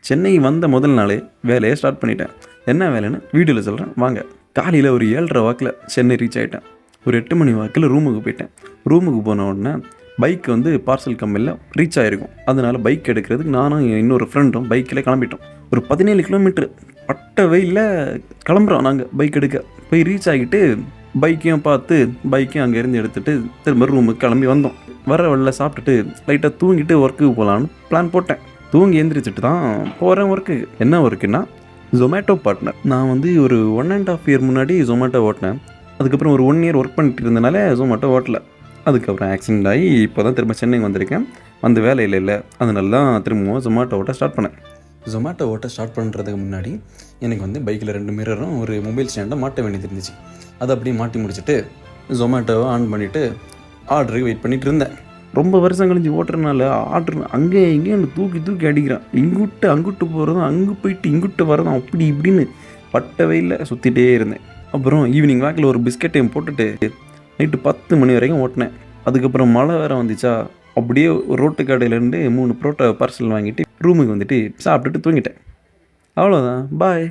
சென்னை வந்த முதல் நாளே வேலையை ஸ்டார்ட் பண்ணிட்டேன். என்ன வேலைன்னு வீடியோவில் சொல்கிறேன் வாங்க. காலையில் ஒரு 7:30 வாக்கில் சென்னை ரீச் ஆகிட்டேன். ஒரு 8 மணி வாக்கில் ரூமுக்கு போயிட்டேன். ரூமுக்கு போன உடனே பைக் வந்து பார்சல் கம்பெனியில் ரீச் ஆகிருக்கும். அதனால் பைக் எடுக்கிறதுக்கு நானும் இன்னொரு ஃப்ரெண்டும் பைக்கில் கிளம்பிட்டோம். ஒரு 17 கிலோமீட்ரு பட்ட வெயிலில் கிளம்புறோம். நாங்கள் பைக் எடுக்க போய் ரீச் ஆகிட்டு பைக்கையும் பார்த்து பைக்கையும் அங்கேருந்து எடுத்துகிட்டு திரும்ப ரூமுக்கு கிளம்பி வந்தோம். வர வழியில் சாப்பிட்டுட்டு லைட்டாக தூங்கிட்டு ஒர்க்குக்கு போகலான்னு பிளான் போட்டேன். தூங்கி எந்திரிச்சிட்டு தான் போகிறேன் ஒர்க்குக்கு. என்ன ஒர்க்குன்னா ஜொமேட்டோ பார்ட்னர். நான் வந்து ஒரு 1.5 இயர் முன்னாடி ஜொமேட்டோ ஓட்டினேன். அதுக்கப்புறம் ஒரு 1 இயர் ஒர்க் பண்ணிட்டு இருந்தனால ஜொமேட்டோ ஓட்டலை. அதுக்கப்புறம் ஆக்சிடென்ட் ஆகி இப்போ தான் திரும்ப சென்னைக்கு வந்திருக்கேன். அந்த வேலையில் இல்லை, அதனால தான் திரும்பவும் ஜொமேட்டோ ஓட்ட ஸ்டார்ட் பண்ணேன். ஜொமேட்டோ ஓட்ட ஸ்டார்ட் பண்ணுறதுக்கு முன்னாடி எனக்கு வந்து பைக்கில் 2 மிரரும் ஒரு மொபைல் ஸ்டாண்டை மாட்ட வேண்டியது இருந்துச்சு. அதை அப்படியே மாட்டி முடிச்சுட்டு ஜொமேட்டோவை ஆன் பண்ணிவிட்டு ஆர்டருக்கு வெயிட் பண்ணிகிட்டு இருந்தேன். ரொம்ப வருஷம் கழிஞ்சு ஓட்டுறதுனால ஆர்டர் அங்கே இங்கேயும் தூக்கி அடிக்கிறான். இங்குட்டு அங்குட்டு போகிறதும் அங்கே போயிட்டு இங்குட்டு வரதும் அப்படி இப்படின்னு பட்ட வெயிலில் சுற்றிட்டே இருந்தேன். அப்புறம் ஈவினிங் வாக்கில் ஒரு பிஸ்கெட்டையும் போட்டுட்டு நைட்டு 10 மணி வரைக்கும் ஓட்டினேன். அதுக்கப்புறம் மழை வேறு வந்துச்சா, அப்படியே ரோட்டு கடையிலேருந்து 3 புரோட்டா பார்சல் வாங்கிட்டு ரூமுக்கு வந்துட்டு சாப்பிட்டுட்டு தூங்கிட்டேன். அவ்வளோதான், பாய்.